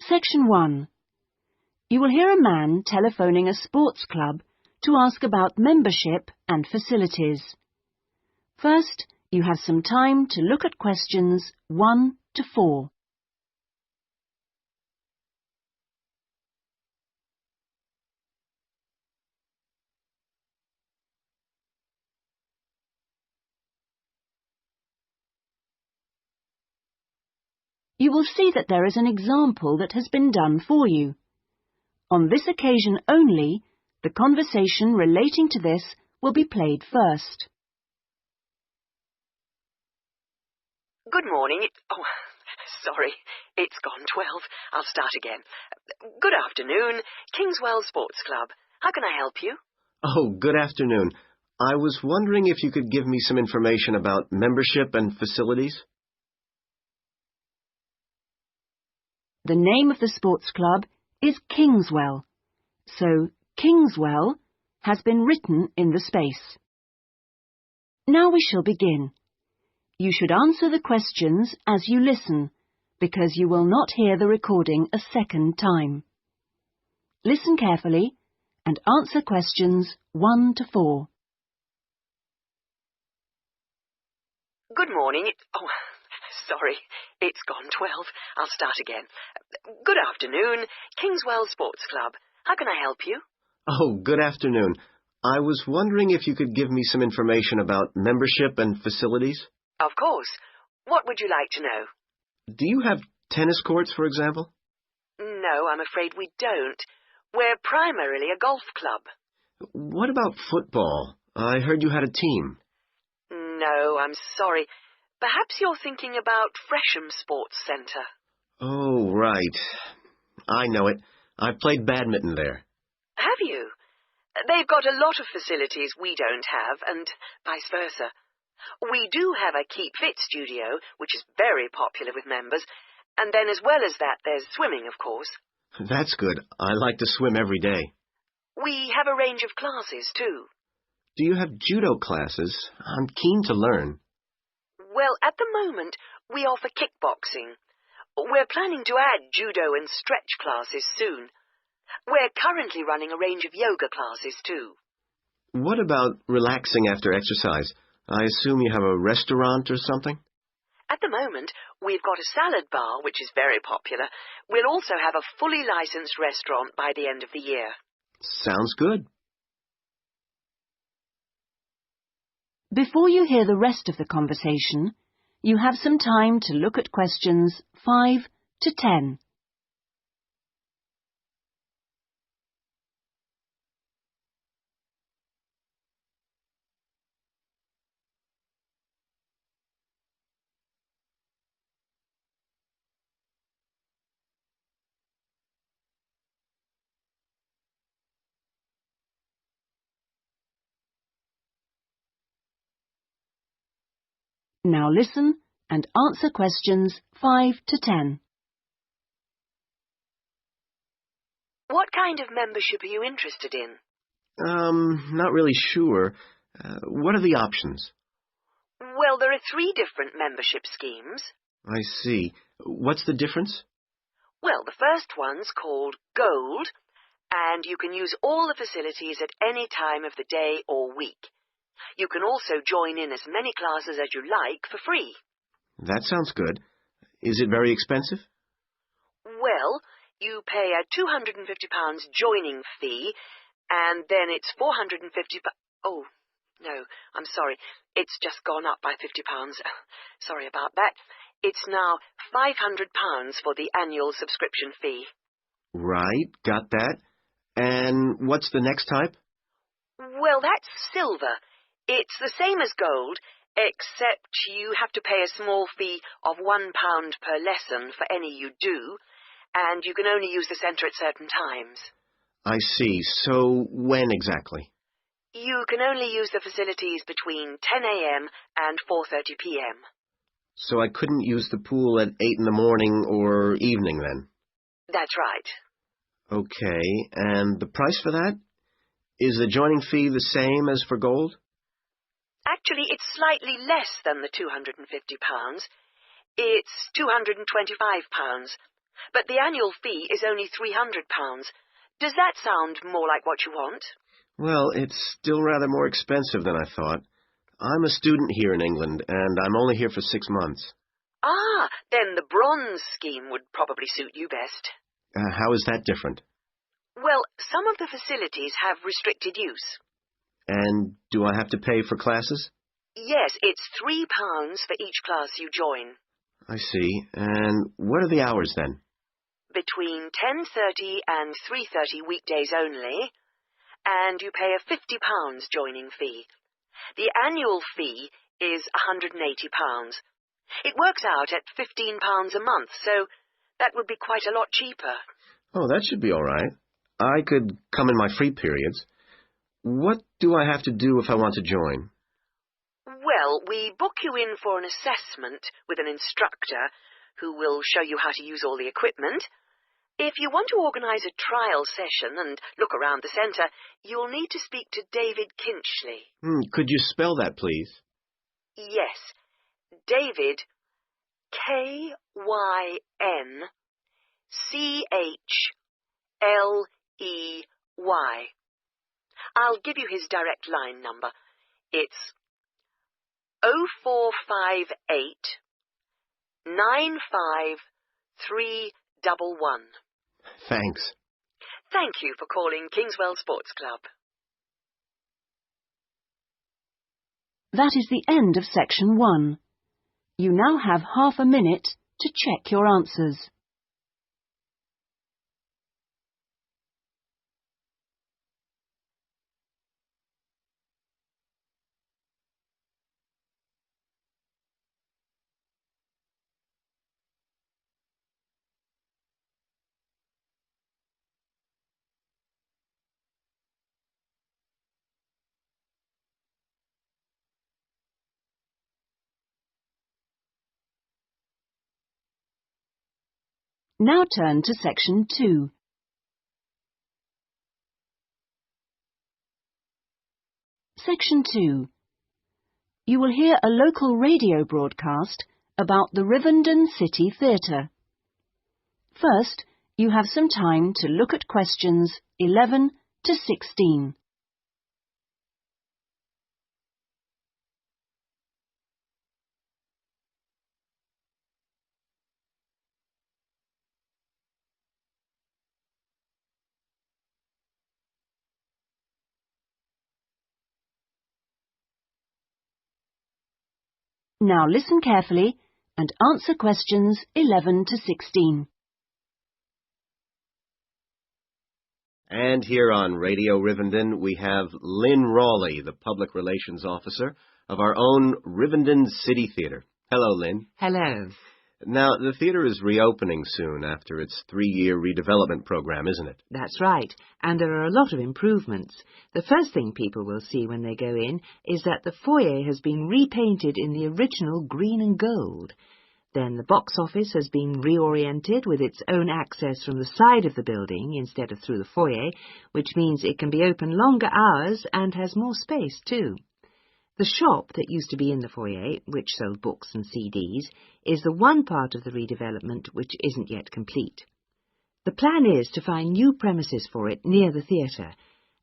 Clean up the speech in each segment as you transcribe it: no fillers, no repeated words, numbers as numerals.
Section 1. You will hear a man telephoning a sports club to ask about membership and facilities. First, you have some time to look at questions 1 to 4. You will see that there is an example that has been done for you. On this occasion only, the conversation relating to this will be played first. Good morning. Sorry, it's gone 12. I'll start again. Good afternoon, Kingswell Sports Club. How can I help you? Oh, good afternoon. I was wondering if you could give me some information about membership and facilities. The name of the sports club is Kingswell, so Kingswell has been written in the space. Now we shall begin. You should answer the questions as you listen, because you will not hear the recording a second time. Listen carefully and answer questions 1 to 4. Good morning. Sorry, it's gone 12. I'll start again. Good afternoon, Kingswell Sports Club. How can I help you? Oh, good afternoon. I was wondering if you could give me some information about membership and facilities. Of course. What would you like to know? Do you have tennis courts, for example? No, I'm afraid we don't. We're primarily a golf club. What about football? I heard you had a team. No, I'm sorry. Perhaps you're thinking about Fresham Sports Centre. Oh, right. I know it. I played badminton there. Have you? They've got a lot of facilities we don't have, and vice versa. We do have a Keep Fit studio, which is very popular with members, and then as well as that, there's swimming, of course. That's good. I like to swim every day. We have a range of classes, too. Do you have judo classes? I'm keen to learn. Well, at the moment, we offer kickboxing. We're planning to add judo and stretch classes soon. We're currently running a range of yoga classes, too. What about relaxing after exercise? I assume you have a restaurant or something? At the moment, we've got a salad bar, which is very popular. We'll also have a fully licensed restaurant by the end of the year. Sounds good. Before you hear the rest of the conversation, you have some time to look at questions 5 to 10. Now listen and answer questions 5 to 10. What kind of membership are you interested in? Not really sure. What are the options? Well, there are 3 different membership schemes. I see. What's the difference? Well, the first one's called Gold, and you can use all the facilities at any time of the day or week. You can also join in as many classes as you like for free. That sounds good. Is it very expensive? Well, you pay a £250 joining fee, and then it's £450... Oh, no, I'm sorry. It's just gone up by £50. Sorry about that. It's now £500 for the annual subscription fee. Right, got that. And what's the next type? Well, that's silver. It's the same as gold, except you have to pay a small fee of £1 per lesson for any you do, and you can only use the centre at certain times. I see. So when exactly? You can only use the facilities between 10 a.m. and 4:30 p.m. So I couldn't use the pool at 8 in the morning or evening then? That's right. Okay, and the price for that? Is the joining fee the same as for gold? Actually, it's slightly less than the £250. It's £225. But the annual fee is only £300. Does that sound more like what you want? Well, it's still rather more expensive than I thought. I'm a student here in England, and I'm only here for 6 months. Ah, then the bronze scheme would probably suit you best. How is that different? Well, some of the facilities have restricted use. And do I have to pay for classes? Yes, it's £3 for each class you join. I see. And what are the hours then? Between 10:30 and 3:30 weekdays only, and you pay a £50 joining fee. The annual fee is £180. It works out at £15 a month, so that would be quite a lot cheaper. Oh, that should be all right. I could come in my free periods. What do I have to do if I want to join? Well, we book you in for an assessment with an instructor who will show you how to use all the equipment. If you want to organise a trial session and look around the centre, you'll need to speak to David Kinchley. Could you spell that, please? Yes, David, K-Y-N-C-H-L-E-Y. I'll give you his direct line number. It's 0458 95311. Thanks. Thank you for calling Kingswell Sports Club. That is the end of section 1. You now have half a minute to check your answers. Now turn to section 2. Section 2. You will hear a local radio broadcast about the Rivendell City Theatre. First, you have some time to look at questions 11 to 16. Now listen carefully and answer questions 11 to 16. And here on Radio Rivendell, we have Lynn Rawley, the Public Relations Officer of our own Rivendell City Theatre. Hello, Lynn. Hello. Now, the theatre is reopening soon after its 3-year redevelopment program, isn't it? That's right, and there are a lot of improvements. The first thing people will see when they go in is that the foyer has been repainted in the original green and gold. Then the box office has been reoriented with its own access from the side of the building instead of through the foyer, which means it can be open longer hours and has more space too. The shop that used to be in the foyer, which sold books and CDs, is the one part of the redevelopment which isn't yet complete. The plan is to find new premises for it near the theatre,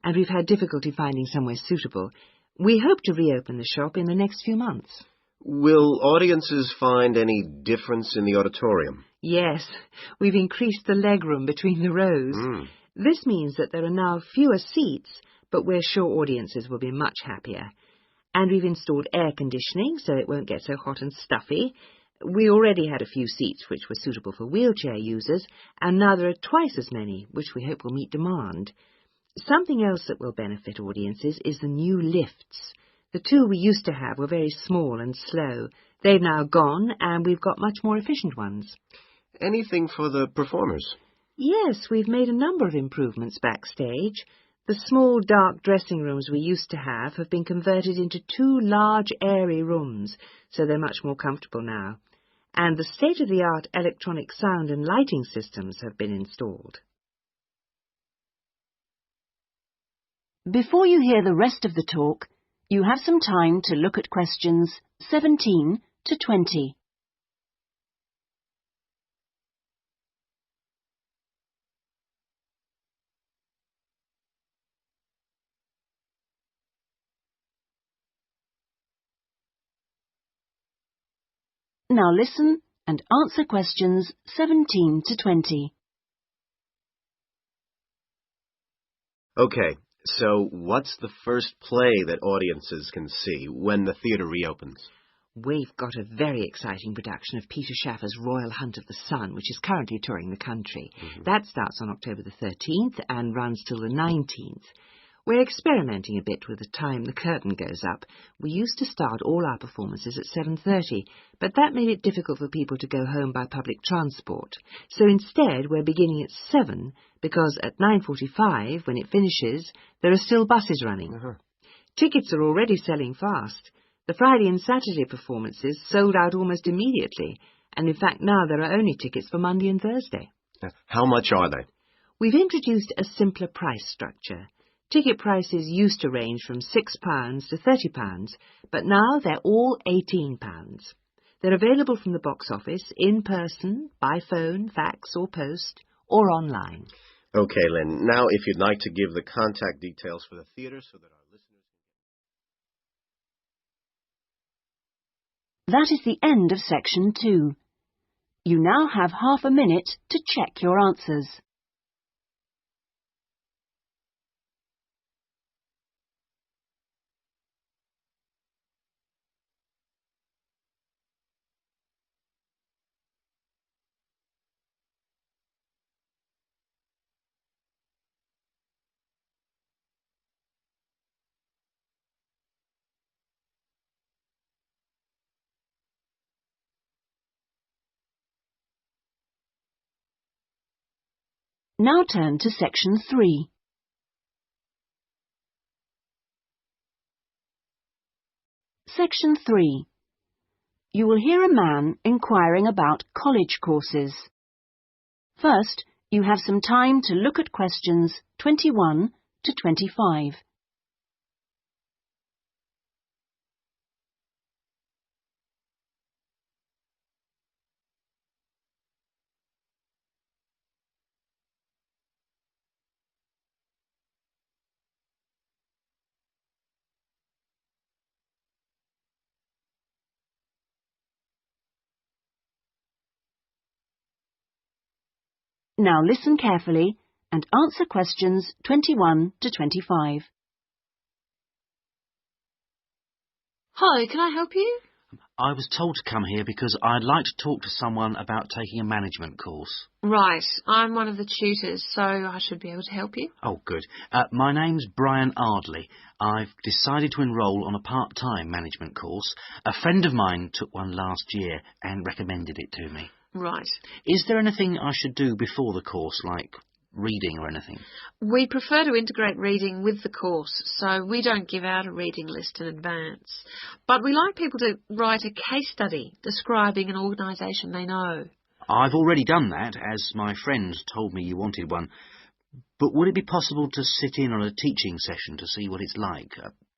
and we've had difficulty finding somewhere suitable. We hope to reopen the shop in the next few months. Will audiences find any difference in the auditorium? Yes, we've increased the legroom between the rows. This means that there are now fewer seats, but we're sure audiences will be much happier. And we've installed air conditioning so it won't get so hot and stuffy. We already had a few seats which were suitable for wheelchair users, and now there are twice as many, which we hope will meet demand. Something else that will benefit audiences is the new lifts. The two we used to have were very small and slow. They've now gone, and we've got much more efficient ones. Anything for the performers? Yes, we've made a number of improvements backstage. The small, dark dressing rooms we used to have been converted into 2 large, airy rooms, so they're much more comfortable now. And the state-of-the-art electronic sound and lighting systems have been installed. Before you hear the rest of the talk, you have some time to look at questions 17 to 20. Now listen and answer questions 17 to 20. Okay, so what's the first play that audiences can see when the theatre reopens? We've got a very exciting production of Peter Schaffer's Royal Hunt of the Sun, which is currently touring the country. That starts on October the 13th and runs till the 19th. We're experimenting a bit with the time the curtain goes up. We used to start all our performances at 7:30, but that made it difficult for people to go home by public transport. So instead, we're beginning at 7, because at 9:45, when it finishes, there are still buses running. Tickets are already selling fast. The Friday and Saturday performances sold out almost immediately, and in fact now there are only tickets for Monday and Thursday. How much are they? We've introduced a simpler price structure. Ticket prices used to range from £6 to £30, but now they're all £18. They're available from the box office, in person, by phone, fax or post, or online. Okay, Lynn, now if you'd like to give the contact details for the theatre so that our listeners... That is the end of section 2. You now have half a minute to check your answers. Now turn to section 3. Section 3. You will hear a man inquiring about college courses. First, you have some time to look at questions 21 to 25. Now listen carefully and answer questions 21 to 25. Hi, can I help you? I was told to come here because I'd like to talk to someone about taking a management course. Right, I'm one of the tutors, so I should be able to help you. Oh, good. My name's Brian Ardley. I've decided to enrol on a part-time management course. A friend of mine took one last year and recommended it to me. Right. Is there anything I should do before the course, like reading or anything? We prefer to integrate reading with the course, so we don't give out a reading list in advance. But we like people to write a case study describing an organisation they know. I've already done that, as my friend told me you wanted one. But would it be possible to sit in on a teaching session to see what it's like?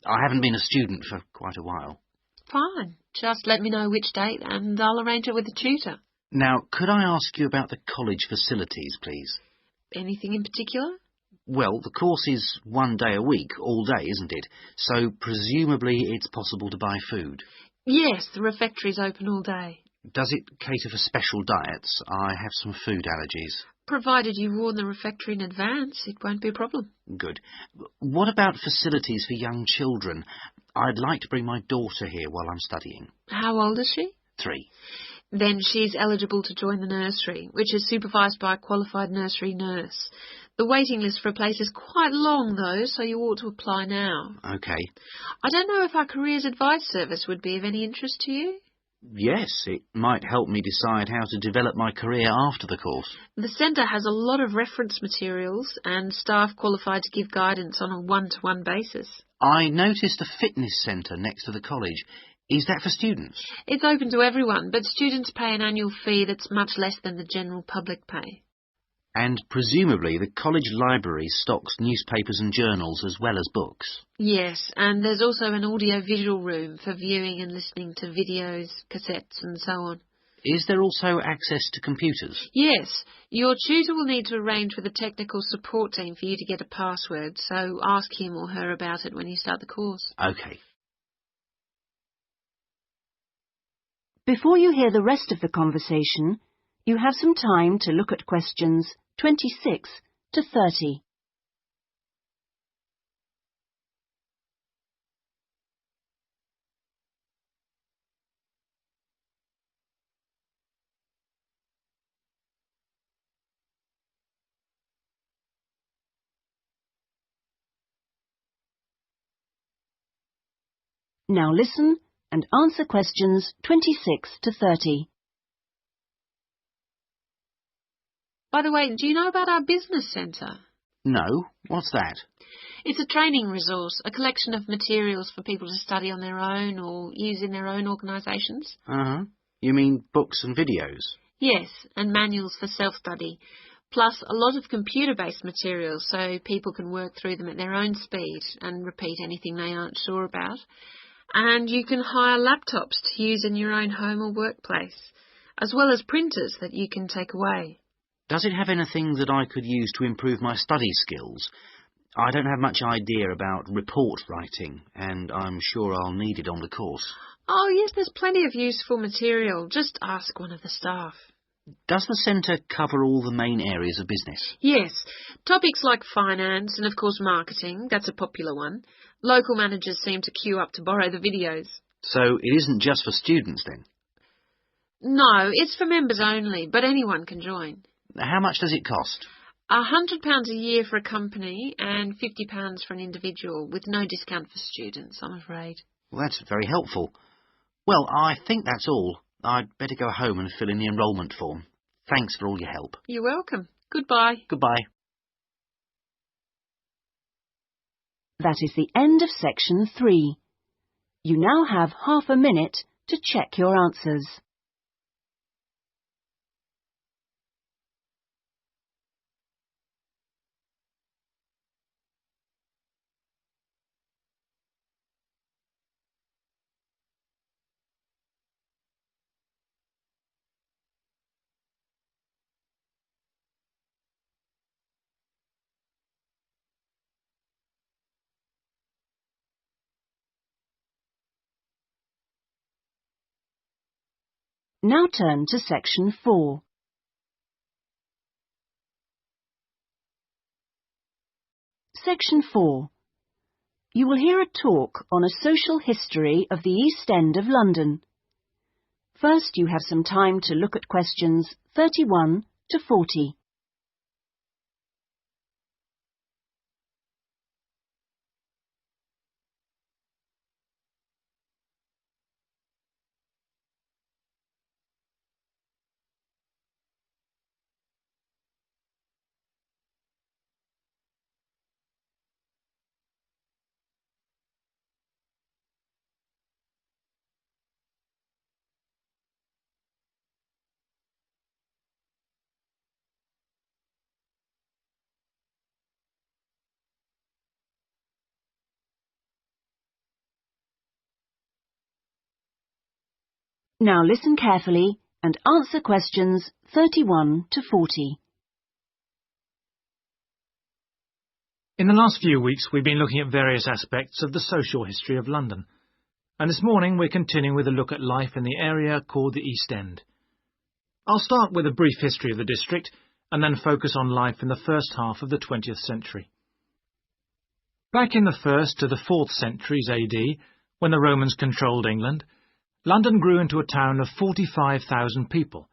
I haven't been a student for quite a while. Fine. Just let me know which date and I'll arrange it with the tutor. Now, could I ask you about the college facilities, please? Anything in particular? Well, the course is 1 day a week, all day, isn't it? So presumably it's possible to buy food. Yes, the refectory's open all day. Does it cater for special diets? I have some food allergies. Provided you warn the refectory in advance, it won't be a problem. Good. What about facilities for young children? I'd like to bring my daughter here while I'm studying. How old is she? 3. Then she's eligible to join the nursery, which is supervised by a qualified nursery nurse. The waiting list for a place is quite long, though, so you ought to apply now. OK. I don't know if our careers advice service would be of any interest to you. Yes, it might help me decide how to develop my career after the course. The centre has a lot of reference materials and staff qualified to give guidance on a one-to-one basis. I noticed a fitness centre next to the college. Is that for students? It's open to everyone, but students pay an annual fee that's much less than the general public pay. And presumably the college library stocks newspapers and journals as well as books. Yes, and there's also an audio-visual room for viewing and listening to videos, cassettes and so on. Is there also access to computers? Yes, your tutor will need to arrange with the technical support team for you to get a password, so ask him or her about it when you start the course. OK. Before you hear the rest of the conversation, you have some time to look at questions 26 to 30. Now listen and answer questions 26 to 30. By the way, do you know about our business centre? No, what's that? It's a training resource, a collection of materials for people to study on their own or use in their own organisations. Uh-huh. You mean books and videos? Yes, and manuals for self-study, plus a lot of computer-based materials so people can work through them at their own speed and repeat anything they aren't sure about. And you can hire laptops to use in your own home or workplace, as well as printers that you can take away. Does it have anything that I could use to improve my study skills? I don't have much idea about report writing, and I'm sure I'll need it on the course. Oh, yes, there's plenty of useful material. Just ask one of the staff. Does the centre cover all the main areas of business? Yes, topics like finance and, of course, marketing, that's a popular one. Local managers seem to queue up to borrow the videos. So it isn't just for students, then? No, it's for members only, but anyone can join. How much does it cost? £100 a year for a company and £50 for an individual, with no discount for students, I'm afraid. Well, that's very helpful. Well, I think that's all. I'd better go home and fill in the enrolment form. Thanks for all your help. You're welcome. Goodbye. Goodbye. That is the end of section 3. You now have half a minute to check your answers. Now turn to section 4. Section 4. You will hear a talk on a social history of the East End of London. First, you have some time to look at questions 31 to 40. Now listen carefully and answer questions 31 to 40. In the last few weeks, we've been looking at various aspects of the social history of London. And this morning, we're continuing with a look at life in the area called the East End. I'll start with a brief history of the district and then focus on life in the first half of the 20th century. Back in the 1st to the 4th centuries AD, when the Romans controlled England, London grew into a town of 45,000 people,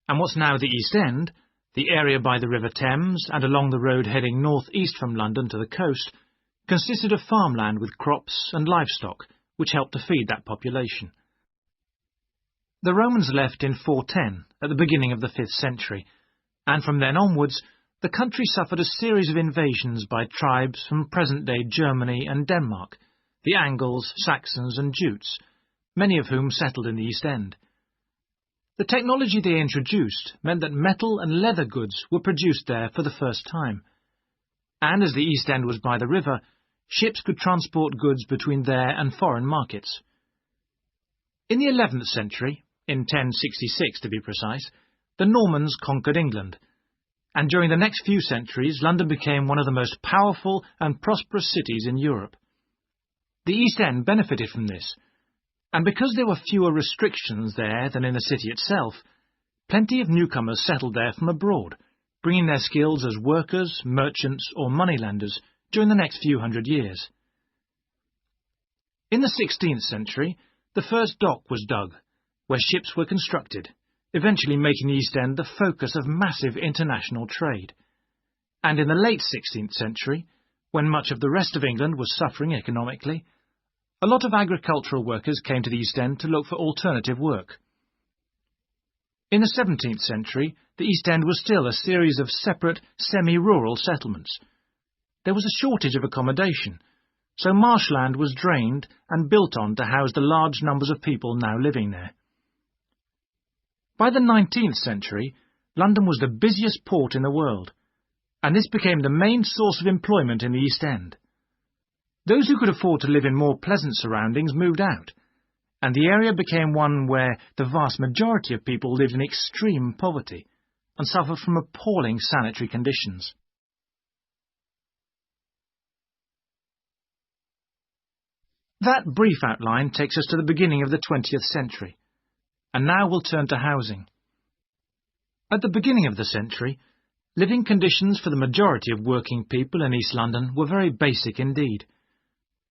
and what's now the East End, the area by the River Thames and along the road heading north-east from London to the coast, consisted of farmland with crops and livestock, which helped to feed that population. The Romans left in 410, at the beginning of the 5th century, and from then onwards, the country suffered a series of invasions by tribes from present-day Germany and Denmark, the Angles, Saxons and Jutes, many of whom settled in the East End. The technology they introduced meant that metal and leather goods were produced there for the first time. And as the East End was by the river, ships could transport goods between there and foreign markets. In the 11th century, in 1066 to be precise, the Normans conquered England, and during the next few centuries London became one of the most powerful and prosperous cities in Europe. The East End benefited from this, And because there were fewer restrictions there than in the city itself, plenty of newcomers settled there from abroad, bringing their skills as workers, merchants or moneylenders during the next few hundred years. In the 16th century, the first dock was dug, where ships were constructed, eventually making the East End the focus of massive international trade. And in the late 16th century, when much of the rest of England was suffering economically, a lot of agricultural workers came to the East End to look for alternative work. In the 17th century, the East End was still a series of separate, semi-rural settlements. There was a shortage of accommodation, so marshland was drained and built on to house the large numbers of people now living there. By the 19th century, London was the busiest port in the world, and this became the main source of employment in the East End. Those who could afford to live in more pleasant surroundings moved out, and the area became one where the vast majority of people lived in extreme poverty and suffered from appalling sanitary conditions. That brief outline takes us to the beginning of the 20th century, and now we'll turn to housing. At the beginning of the century, living conditions for the majority of working people in East London were very basic indeed.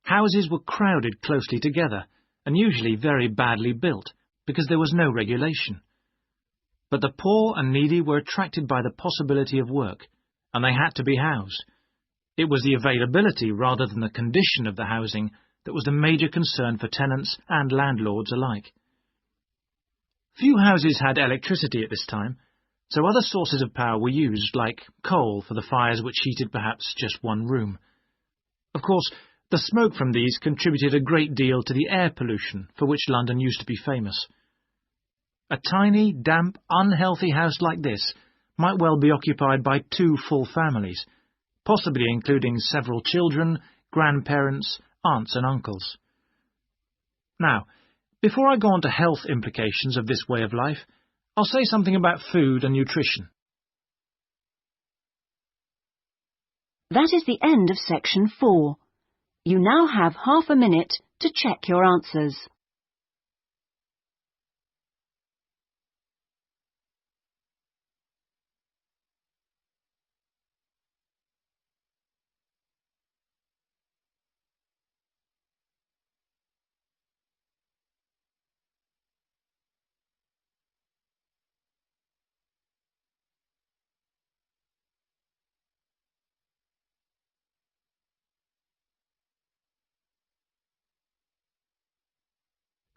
Houses were crowded closely together, and usually very badly built, because there was no regulation. But the poor and needy were attracted by the possibility of work, and they had to be housed. It was the availability rather than the condition of the housing that was the major concern for tenants and landlords alike. Few houses had electricity at this time, so other sources of power were used, like coal for the fires which heated perhaps just one room. Of course, the smoke from these contributed a great deal to the air pollution for which London used to be famous. A tiny, damp, unhealthy house like this might well be occupied by 2 full families, possibly including several children, grandparents, aunts and uncles. Now, before I go on to health implications of this way of life, I'll say something about food and nutrition. That is the end of section 4. You now have half a minute to check your answers.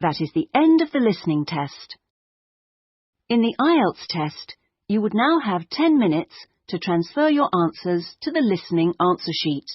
That is the end of the listening test. In the IELTS test, you would now have 10 minutes to transfer your answers to the listening answer sheet.